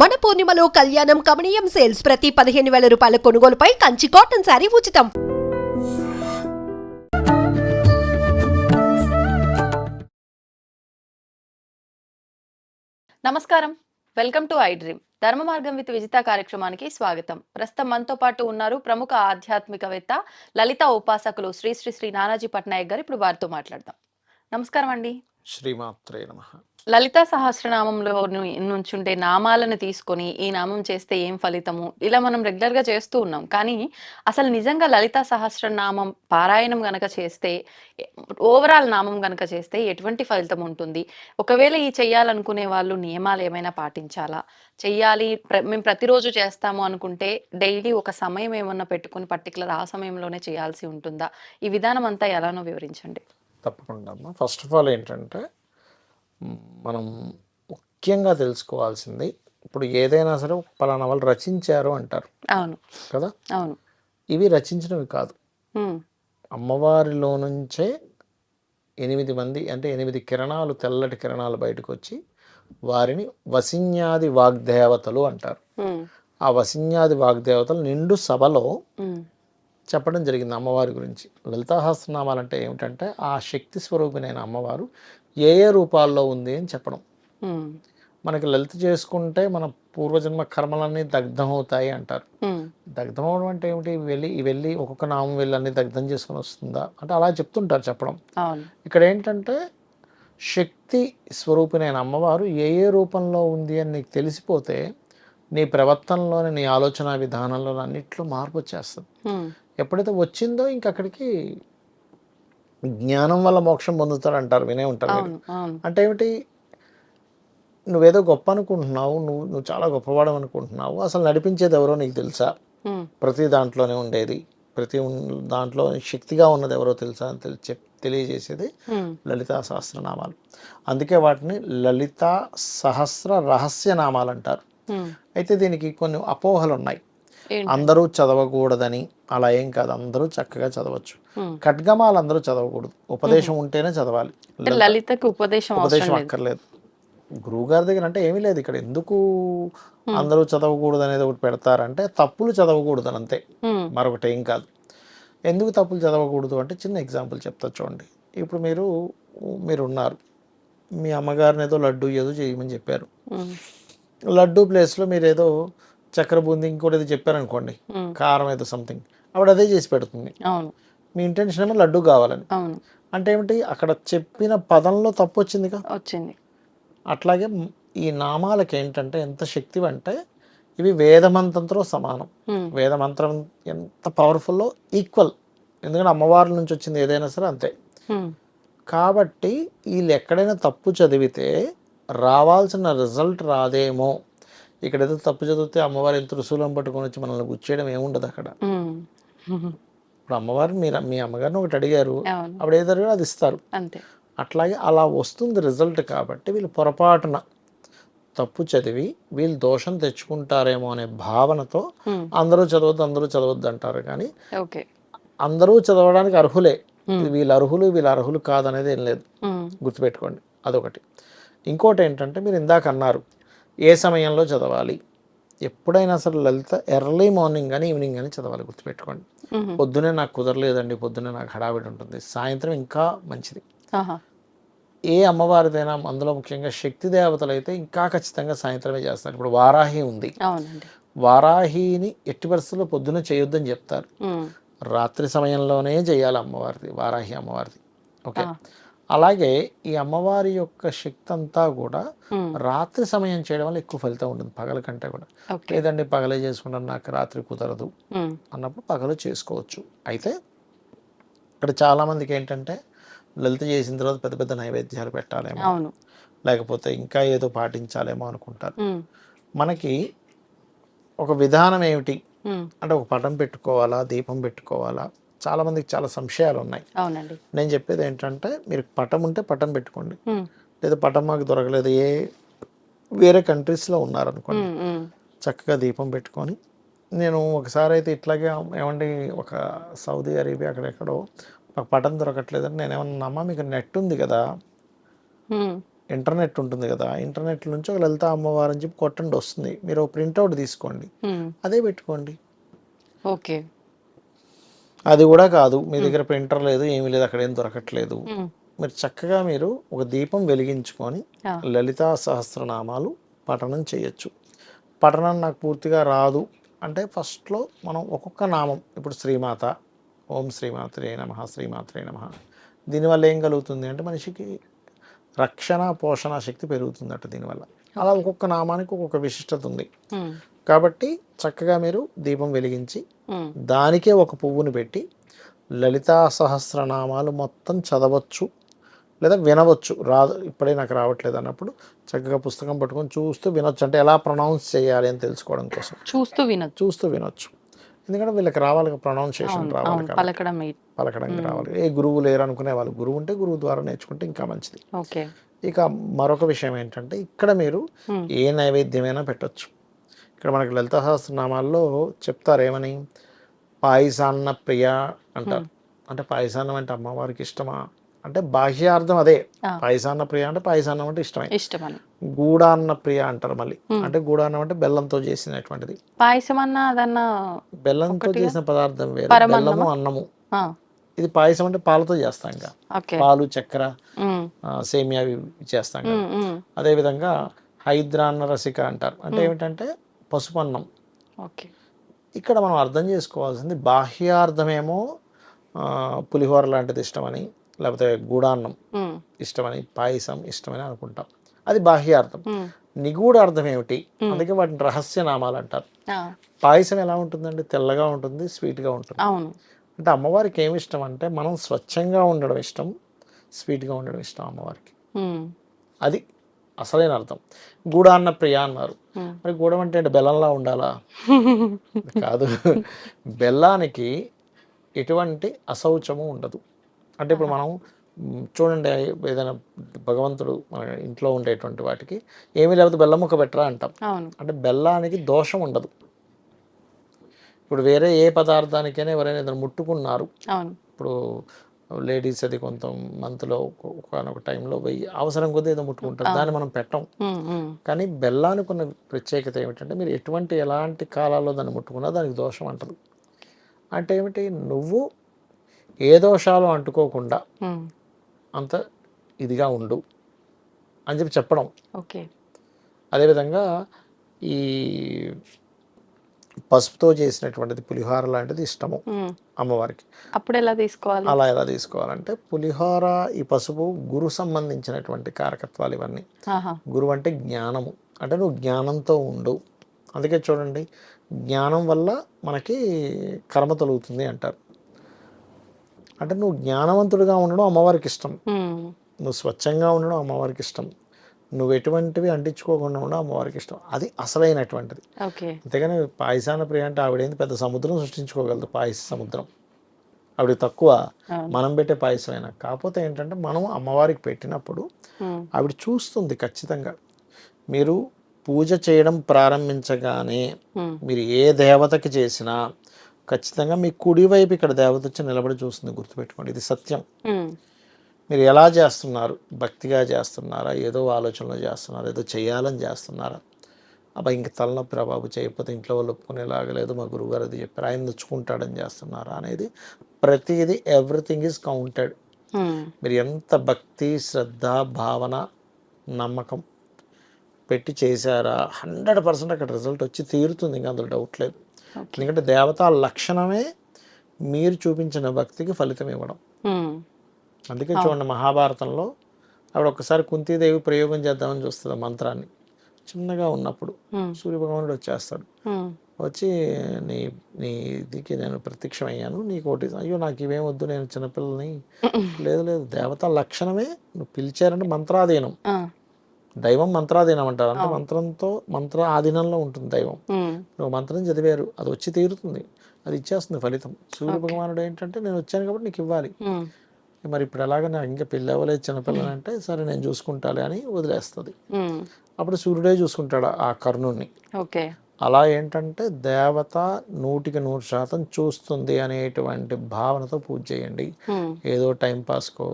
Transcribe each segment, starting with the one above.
మన పూర్ణిమలో కళ్యాణం కమనీయం సేల్స్ ప్రతి 15,000 రూపాయల కొనుగోలుపై కంచి కాటన్ శారీ ఉచితం. నమస్కారం, వెల్కమ్ టు ఐ డ్రీమ్. ధర్మ మార్గం విత్ విజిత కార్యక్రమానికి స్వాగతం. ప్రస్తుతం మనతో పాటు ఉన్నారు ప్రముఖ ఆధ్యాత్మికవేత్త, లలిత ఉపాసకులు శ్రీ శ్రీ శ్రీ నానాజీ పట్నాయక్ గారు. ఇప్పుడు వారితో మాట్లాడదాం. నమస్కారం అండి. శ్రీమాత్రే నమః. లలితా సహస్రనామంలో నుంచుండే నామాలను తీసుకొని ఈ నామం చేస్తే ఏం ఫలితము, ఇలా మనం రెగ్యులర్ గా చేస్తూ ఉన్నాం. కానీ అసలు నిజంగా లలితా సహస్రనామం పారాయణం గనక చేస్తే, ఓవరాల్ నామం గనక చేస్తే ఎటువంటి ఫలితం ఉంటుంది? ఒకవేళ ఈ చెయ్యాలనుకునే వాళ్ళు నియమాలు ఏమైనా పాటించాలా? చెయ్యాలి, మేము ప్రతిరోజు చేస్తాము అనుకుంటే డైలీ ఒక సమయం ఏమన్నా పెట్టుకుని పర్టికులర్ ఆ సమయంలోనే చేయాల్సి ఉంటుందా? ఈ విధానం అంతా ఎలానో వివరించండి. తప్పకుండా అమ్మా. ఫస్ట్ ఆఫ్ ఆల్ ఏంటంటే మనం ముఖ్యంగా తెలుసుకోవాల్సింది, ఇప్పుడు ఏదైనా సరే పలానా వాళ్ళు రచించారు అంటారు. అవును కదా. అవును. ఇవి రచించినవి కాదు, అమ్మవారిలో నుంచే 8 మంది, అంటే 8 కిరణాలు, తెల్లటి కిరణాలు బయటకు వచ్చి వారిని వసిన్యాది వాగ్దేవతలు అంటారు. ఆ వసిన్యాది వాగ్దేవతలు నిండు సభలో చెప్పడం జరిగింది అమ్మవారి గురించి. లలితాసహస్రనామాలు అంటే ఏమిటంటే ఆ శక్తి స్వరూపిణైన అమ్మవారు ఏ ఏ రూపాల్లో ఉంది అని చెప్పడం. మనకి లలిత చేసుకుంటే మన పూర్వజన్మ కర్మలన్నీ దగ్ధం అవుతాయి అంటారు. దగ్ధం అవడం అంటే ఏమిటి? వెళ్ళి ఒక్కొక్క నామం వెళ్ళి అన్ని దగ్ధం చేసుకుని వస్తుందా అంటే అలా చెప్తుంటారు చెప్పడం. ఇక్కడ ఏంటంటే శక్తి స్వరూపిణైన అమ్మవారు ఏ ఏ రూపంలో ఉంది అని నీకు తెలిసిపోతే నీ ప్రవర్తనలోని, నీ ఆలోచన విధానంలో అన్నిట్లో మార్పు వచ్చేస్తుంది. ఎప్పుడైతే వచ్చిందో ఇంక అక్కడికి జ్ఞానం వల్ల మోక్షం పొందుతారు అంటారు, వినే ఉంటారు. అంటే ఏమిటి? నువ్వేదో గొప్ప అనుకుంటున్నావు, నువ్వు చాలా గొప్పవాడు అనుకుంటున్నావు, అసలు నడిపించేది ఎవరో నీకు తెలుసా? ప్రతి దాంట్లోనే ఉండేది, ప్రతి దాంట్లో శక్తిగా ఉన్నది ఎవరో తెలుసా అని తెలియజేసేది లలితా సహస్రనామాలు. అందుకే వాటిని లలితా సహస్ర రహస్య నామాలు అంటారు. అయితే దీనికి కొన్ని అపోహలు ఉన్నాయి. అందరూ చదవకూడదని. అలా ఏం కాదు, అందరూ చక్కగా చదవచ్చు. ఖడ్గమాలు అందరూ చదవకూడదు, ఉపదేశం ఉంటేనే చదవాలి. లలితకు ఉపదేశం అక్కర్లేదు గురువుగారి దగ్గర. అంటే ఏమీ లేదు ఇక్కడ. ఎందుకు అందరూ చదవకూడదు అనేది ఒకటి పెడతారంటే తప్పులు చదవకూడదు అని, అంతే, మరొకటి ఏం కాదు. ఎందుకు తప్పులు చదవకూడదు అంటే చిన్న ఎగ్జాంపుల్ చెప్తా చూడండి. ఇప్పుడు మీరు ఉన్నారు, మీ అమ్మగారిని ఏదో లడ్డు ఏదో చేయమని చెప్పారు. లడ్డు ప్లేస్లో మీరు ఏదో చక్కెర బూంది ఇంకోటి ఏదో చెప్పారనుకోండి, కారం ఏదో సంథింగ్, ఆవిడ అదే చేసి పెడుతుంది. మీ ఇంటెన్షన్ ఏమో లడ్డు కావాలని. అంటే ఏమిటి? అక్కడ చెప్పిన పదంలో తప్పు వచ్చిందిగా. వచ్చింది. అట్లాగే ఈ నామాలకి ఏంటంటే ఎంత శక్తి అంటే ఇవి వేదమంత్రంతో సమానం. వేదమంత్రం ఎంత పవర్ఫుల్లో ఈక్వల్. ఎందుకంటే అమ్మవారి నుంచి వచ్చింది ఏదైనా సరే అంతే. కాబట్టి వీళ్ళు ఎక్కడైనా తప్పు చదివితే రావాల్సిన రిజల్ట్ రాదేమో. ఇక్కడ ఏదో తప్పు చదివితే అమ్మవారి ఎంత రుసులం పట్టుకొని వచ్చి మనల్ని గుచ్చేయడం ఏముండదు అక్కడ. ఇప్పుడు అమ్మవారిని మీ అమ్మగారిని ఒకటి అడిగారు, అప్పుడు ఏదో అది ఇస్తారు. అట్లాగే అలా వస్తుంది రిజల్ట్. కాబట్టి వీళ్ళు పొరపాటున తప్పు చదివి వీళ్ళు దోషం తెచ్చుకుంటారేమో అనే భావనతో అందరూ చదవద్దు అంటారు. కానీ అందరూ చదవడానికి అర్హులే. వీళ్ళు అర్హులు కాదనేది ఏం లేదు, గుర్తుపెట్టుకోండి. అదొకటి. ఇంకోటి ఏంటంటే మీరు ఇందాక అన్నారు ఏ సమయంలో చదవాలి. ఎప్పుడైనా సరే లలిత ఎర్లీ మార్నింగ్ కానీ ఈవినింగ్ కానీ చదవాలి, గుర్తుపెట్టుకోండి. పొద్దునే నాకు కుదరలేదండి, పొద్దునే నాకు హడావిడి ఉంటుంది, సాయంత్రం ఇంకా మంచిది. ఏ అమ్మవారిదైనా, అందులో ముఖ్యంగా శక్తి దేవతలు అయితే ఇంకా ఖచ్చితంగా సాయంత్రమే చేస్తారు. ఇప్పుడు వారాహి ఉంది, వారాహిని ఎట్టి పరిస్థితుల్లో పొద్దున చేయొద్దని చెప్తారు. రాత్రి సమయంలోనే చేయాలి అమ్మవారిది, వారాహి అమ్మవారిది. ఓకే. అలాగే ఈ అమ్మవారి యొక్క శక్తి అంతా కూడా రాత్రి సమయం చేయడం వల్ల ఎక్కువ ఫలితం ఉంటుంది పగల కంటే కూడా. లేదండి పగలే చేసుకుంటాను, నాకు రాత్రి కుదరదు అన్నప్పుడు పగలు చేసుకోవచ్చు. అయితే ఇక్కడ చాలా మందికి ఏంటంటే లలిత చేసిన తర్వాత పెద్ద పెద్ద నైవేద్యాలు పెట్టాలేమో, లేకపోతే ఇంకా ఏదో పాటించాలేమో అనుకుంటారు. మనకి ఒక విధానం ఏమిటి అంటే ఒక పటం పెట్టుకోవాలా, దీపం పెట్టుకోవాలా, చాలా మందికి చాలా సంశయాలు ఉన్నాయి. నేను చెప్పేది ఏంటంటే మీరు పటం ఉంటే పటం పెట్టుకోండి, లేదా పటం మాకు దొరకలేదు, వేరే కంట్రీస్లో ఉన్నారనుకోండి, చక్కగా దీపం పెట్టుకొని. నేను ఒకసారి అయితే ఇట్లాగే ఏమండి ఒక సౌదీ అరేబియా అక్కడెక్కడో ఒక పటం దొరకట్లేదని నేనేమన్నా, అమ్మ మీకు నెట్ ఉంది కదా, ఇంటర్నెట్ ఉంటుంది కదా, ఇంటర్నెట్ నుంచి ఒక లలిత అమ్మవారు అని చెప్పి కొట్టండి వస్తుంది. మీరు ప్రింట్అవుట్ తీసుకోండి, అదే పెట్టుకోండి. ఓకే. అది కూడా కాదు, మీ దగ్గర ప్రింటర్ లేదు, ఏమీ లేదు, అక్కడ ఏం దొరకట్లేదు, మీరు చక్కగా మీరు ఒక దీపం వెలిగించుకొని లలితా సహస్రనామాలు పఠనం చేయొచ్చు. పఠనం నాకు పూర్తిగా రాదు అంటే ఫస్ట్లో మనం ఒక్కొక్క నామం, ఇప్పుడు శ్రీమాత, ఓం శ్రీమాత్రే నమః, శ్రీమాత్రే నమః, దీనివల్ల ఏం కలుగుతుంది అంటే మనిషికి రక్షణ పోషణ శక్తి పెరుగుతుందట దీనివల్ల. అలా ఒక్కొక్క నామానికి ఒక్కొక్క విశిష్టత ఉంది. కాబట్టి చక్కగా మీరు దీపం వెలిగించి దానికే ఒక పువ్వుని పెట్టి లలితా సహస్రనామాలు మొత్తం చదవచ్చు లేదా వినవచ్చు. రాదు ఇప్పుడే నాకు రావట్లేదు అన్నప్పుడు చక్కగా పుస్తకం పట్టుకొని చూస్తూ వినొచ్చు. అంటే ఎలా ప్రొనౌన్స్ చేయాలి అని తెలుసుకోవడం కోసం చూస్తూ వినొచ్చు. ఎందుకంటే వీళ్ళకి రావాలి, ప్రొనౌన్సియేషన్ రావాలి, పలకడం రావాలి. ఏ గురువు లేరు అనుకునే వాళ్ళు, గురువు ఉంటే గురువు ద్వారా నేర్చుకుంటే ఇంకా మంచిది. ఇక మరొక విషయం ఏంటంటే ఇక్కడ మీరు ఏ నైవేద్యమైనా పెట్టచ్చు. ఇక్కడ మనకి లలిత సహస్రనామాల్లో చెప్తారు ఏమని, పాయసాన్న ప్రియ అంటారు. అంటే పాయసాన్నం అంటే అమ్మవారికి ఇష్టమా అంటే బాహ్యార్థం అదే, పాయసాన్న ప్రియ అంటే పాయసాన్నం అంటే ఇష్టమే. గూడాన్న ప్రియ అంటారు మళ్ళీ, అంటే గూడాన్నం అంటే బెల్లంతో చేసినటువంటిది. పాయసం అన్న బెల్లంతో చేసిన పదార్థం వేరు, బెల్లము అన్నము. ఇది పాయసం అంటే పాలతో చేస్తాం కదా, పాలు చక్కెర సేమియా చేస్తాం కదా. అదేవిధంగా హైద్రాన్న రసిక అంటారు, అంటే ఏమిటంటే పసుపన్నం. ఇక్కడ మనం అర్థం చేసుకోవాల్సింది బాహ్యార్థమేమో పులిహోర లాంటిది ఇష్టమని, లేకపోతే గూడాన్నం ఇష్టమని, పాయసం ఇష్టమని అనుకుంటాం, అది బాహ్యార్థం. నిగూఢ అర్థం ఏమిటి, అందుకే వాటిని రహస్య నామాలు అంటారు. పాయసం ఎలా ఉంటుందండి, తెల్లగా ఉంటుంది, స్వీట్గా ఉంటుంది. అంటే అమ్మవారికి ఏమి ఇష్టం అంటే మనం స్వచ్ఛంగా ఉండడం ఇష్టం, స్వీట్గా ఉండడం ఇష్టం అమ్మవారికి. అది అసలైన అర్థం. గూడాన్న ప్రియ అన్నారు, మరి గూడం అంటే బెల్లంలా ఉండాలా? కాదు, బెల్లానికి ఎటువంటి అశౌచము ఉండదు. అంటే ఇప్పుడు మనం చూడండి, ఏదైనా భగవంతుడు మన ఇంట్లో ఉండేటువంటి వాటికి ఏమీ లేకపోతే బెల్లం ముక్క పెట్టరా అంటాం. అంటే బెల్లానికి దోషం ఉండదు. ఇప్పుడు వేరే ఏ పదార్థానికైనా ఎవరైనా ఏదైనా ముట్టుకున్నారు, ఇప్పుడు లేడీస్ అది కొంత మంత్లో ఒకనొక టైంలో పోయి అవసరం కొద్దీ ఏదో ముట్టుకుంటారు, దాన్ని మనం పెట్టం. కానీ బెల్లానికి ఉన్న ప్రత్యేకత ఏమిటంటే మీరు ఎలాంటి కాలాల్లో దాన్ని ముట్టుకున్నా దానికి దోషం అంటదు. అంటే ఏమిటి, నువ్వు ఏ దోషాలు అంటుకోకుండా అంత ఇదిగా ఉండు అని చెప్పడం. అదేవిధంగా ఈ పసుపుతో చేసినటువంటిది పులిహోర లాంటిది ఇష్టము అమ్మవారికి. అప్పుడు ఎలా తీసుకోవాలి? అలా ఎలా తీసుకోవాలంటే పులిహోర, ఈ పసుపు గురు సంబంధించినటువంటి కారకత్వాలు ఇవన్నీ. గురువు అంటే జ్ఞానము, అంటే నువ్వు జ్ఞానంతో ఉండు. అందుకే చూడండి, జ్ఞానం వల్ల మనకి కర్మ తొలుగుతుంది అంటారు. అంటే నువ్వు జ్ఞానవంతుడిగా ఉండడం అమ్మవారికి ఇష్టం, నువ్వు స్వచ్ఛంగా ఉండడం అమ్మవారికి ఇష్టం, నువ్వు ఎటువంటివి అంటించుకోకుండా ఉండడం అమ్మవారికి ఇష్టం. అది అసలైనటువంటిది. అంతేగాని పాయసాన ప్రియ అంటే ఆవిడేంది పెద్ద సముద్రం సృష్టించుకోగలదు, పాయస సముద్రం. ఆవిడ తక్కువ మనం పెట్టే పాయసమైనా. కాకపోతే ఏంటంటే మనం అమ్మవారికి పెట్టినప్పుడు ఆవిడ చూస్తుంది ఖచ్చితంగా. మీరు పూజ చేయడం ప్రారంభించగానే మీరు ఏ దేవతకి చేసినా ఖచ్చితంగా మీ కుడివైపు ఇక్కడ దేవత వచ్చి నిలబడి చూస్తుంది, గుర్తుపెట్టుకోండి, ఇది సత్యం. మీరు ఎలా చేస్తున్నారు, భక్తిగా చేస్తున్నారా, ఏదో ఆలోచనలో చేస్తున్నారా, ఏదో చేయాలని చేస్తున్నారా, అబ్బా ఇంక తలనొప్పి రా బాబు చేయకపోతే ఇంట్లో వాళ్ళు ఒప్పుకునేలాగా లేదు, మా గురువుగారు అది చెప్పారు, ఆయన నొచ్చుకుంటాడని చేస్తున్నారా అనేది ప్రతిదీ, ఎవ్రీథింగ్ ఈజ్ కౌంటెడ్. మీరు ఎంత భక్తి, శ్రద్ధ, భావన, నమ్మకం పెట్టి చేశారా 100% అక్కడ రిజల్ట్ వచ్చి తీరుతుంది, ఇంకా అందులో డౌట్ లేదు. ఎందుకంటే దేవతా లక్షణమే మీరు చూపించిన భక్తికి ఫలితం ఇవ్వడం. అందుకే చూడండి, మహాభారతంలో ఆవిడ ఒక్కసారి కుంతీదేవి ప్రయోగం చేద్దామని చూస్తుంది మంత్రాన్ని. చిన్నగా ఉన్నప్పుడు సూర్యభగవానుడు వచ్చేస్తాడు, వచ్చి నీకు నేను ప్రత్యక్షమయ్యాను, నీకు ఒకటి, అయ్యో నాకు ఇవేం వద్దు, నేను చిన్నపిల్లని, లేదు దేవతా లక్షణమే, నువ్వు పిలిచారంటే మంత్రాధీనం. దైవం మంత్రాధీనం అంటారు, అంటే మంత్ర ఆధీనంలో ఉంటుంది దైవం. నువ్వు మంత్రం చదివారు, అది వచ్చి తీరుతుంది, అది ఇచ్చేస్తుంది ఫలితం. సూర్యభగవానుడు ఏంటంటే నేను వచ్చాను కాబట్టి నీకు ఇవ్వాలి. మరి ఇప్పుడు ఎలాగ నాకు ఇంకా పెళ్ళి అవ్వలేదు చిన్నపిల్లని అంటే సరే నేను చూసుకుంటాలే అని వదిలేస్తుంది. అప్పుడు సూర్యుడే చూసుకుంటాడు ఆ కర్ణుడిని. అలా ఏంటంటే దేవత 100% చూస్తుంది అనేటువంటి భావనతో పూజ చేయండి. ఏదో టైంపాస్కో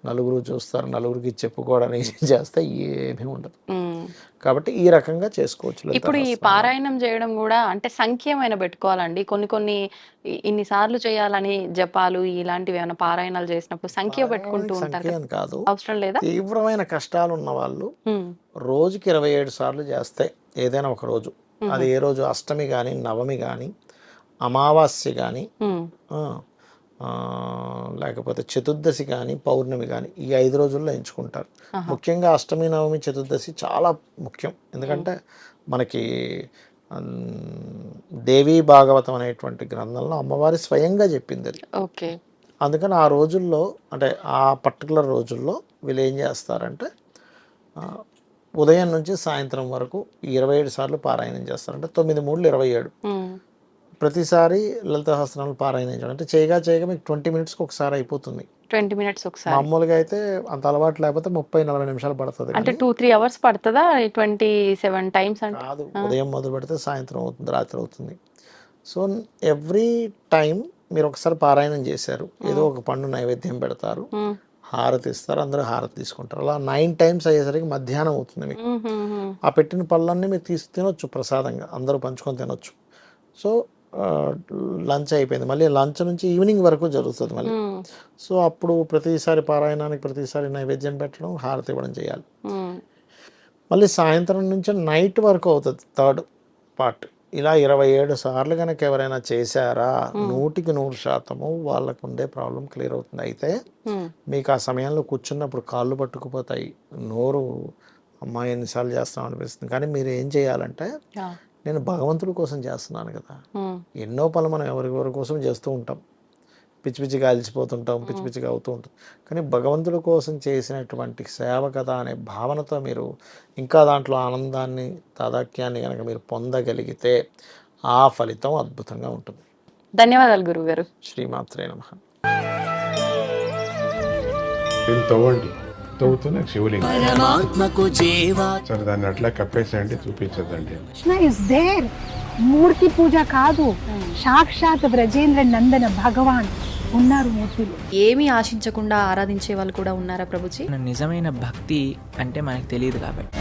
నలుగురు చూస్తారు, నలుగురికి చెప్పుకోవడానికి చేస్తే ఏమీ ఉండదు. కాబట్టి ఈ రకంగా చేసుకోవచ్చు లలితా ఇప్పుడు ఈ సహస్రనామం. పారాయణం చేయడం కూడా అంటే సంఖ్యమైన పెట్టుకోవాలండి. కొన్ని ఇన్ని సార్లు చేయాలని జపాలు ఇలాంటివి ఏమైనా పారాయణాలు చేసినప్పుడు సంఖ్య పెట్టుకుంటూ పారాయణానికి ఉంటారు సంఖ్య కదా, అని కాదు, అవసరం లేదా? తీవ్రమైన కష్టాలు ఉన్న వాళ్ళు ఉమ్, రోజుకి 27 సార్లు చేస్తే ఏదైనా ఒక రోజు, అది ఏ రోజు, అష్టమి కానీ, నవమి కానీ, అమావాస్య కానీ, ఉమ్, లేకపోతే చతుర్దశి కానీ, పౌర్ణమి కానీ, ఈ 5 రోజుల్లో ఎంచుకుంటారు. ముఖ్యంగా అష్టమి, నవమి, చతుర్దశి చాలా ముఖ్యం. ఎందుకంటే మనకి దేవీ భాగవతం అనేటువంటి గ్రంథంలో అమ్మవారి స్వయంగా చెప్పింది అది. ఓకే. అందుకని ఆ రోజుల్లో, అంటే ఆ పర్టికులర్ రోజుల్లో వీళ్ళు ఏం చేస్తారంటే ఉదయం నుంచి సాయంత్రం వరకు 27 సార్లు పారాయణం చేస్తారంటే 9 3 27. ఉమ్, ప్రతిసారి లలిత సహస్రనామాలు పారాయణం చేయడం అంటే చేయగా మీకు 20 మినిట్స్కి ఒకసారి అయిపోతుంది. 20 minutes ఒకసారి మామూలుగా అయితే అంత అలవాటు లేకపోతే 30-40 నిమిషాలు పడుతుంది. అంటే 2-3 hours పడుతుందా 27 times అంటే? కాదు, ఉదయం మొదలు పెడితే సాయంత్రం అవుతుంది, రాత్రి అవుతుంది. సో ఎవ్రీ టైం మీరు ఒకసారి పారాయణం చేశారు, ఏదో ఒక పండు నైవేద్యం పెడతారు, హారతి ఇస్తారు, అందరూ హారతి తీసుకుంటారు. అలా 9 times అయ్యేసరికి మధ్యాహ్నం అవుతుంది మీకు. ఆ పెట్టిన పళ్ళన్నీ మీరు తినొచ్చు ప్రసాదంగా, అందరూ పంచుకొని తినొచ్చు. సో లంచ్ అయిపోయింది, మళ్ళీ లంచ్ నుంచి ఈవినింగ్ వరకు జరుగుతుంది మళ్ళీ. సో అప్పుడు ప్రతిసారి పారాయణానికి ప్రతిసారి నైవేద్యం పెట్టడం, హారతి ఇవ్వడం చేయాలి. మళ్ళీ సాయంత్రం నుంచి నైట్ వరకు అవుతుంది థర్డ్ పార్ట్. ఇలా 27 సార్లు కనుక ఎవరైనా చేశారా 100% వాళ్ళకు ఉండే ప్రాబ్లం క్లియర్ అవుతుంది. అయితే మీకు ఆ సమయంలో కూర్చున్నప్పుడు కాళ్ళు పట్టుకుపోతాయి, నోరు అమ్మాయి ఎన్నిసార్లు చేస్తాం అనిపిస్తుంది. కానీ మీరు ఏం చేయాలంటే, నేను భగవంతుడి కోసం చేస్తున్నాను కదా, ఎన్నో పనులు మనం ఎవరి కోసం చేస్తూ ఉంటాం, పిచ్చి పిచ్చిగా అలసిపోతుంటాం, పిచ్చి పిచ్చిగా అవుతూ ఉంటుంది. కానీ భగవంతుడి కోసం చేసినటువంటి సేవ కదా అనే భావనతో మీరు ఇంకా దాంట్లో ఆనందాన్ని, తాదాత్మ్యాన్ని కనుక మీరు పొందగలిగితే ఆ ఫలితం అద్భుతంగా ఉంటుంది. ధన్యవాదాలు గురుగారు. శ్రీమాత్రే నమః. తవ్వండి, తవ్వుతున్న శివలింగం. పరమాత్మకు జీవా సరే దాన్ని అట్లా కప్పేసేయండి, చూపించదండి. Krishna is there. మూర్తి పూజ కాదు, సాక్షాత్ బ్రజేంద్ర నందన భగవాన్ ఉన్నారు మూర్తిలో. ఏమీ ఆశించకుండా ఆరాధించే వాళ్ళు కూడా ఉన్నారా ప్రభుజీ? నిజమైన భక్తి అంటే మనకు తెలియదు కాబట్టి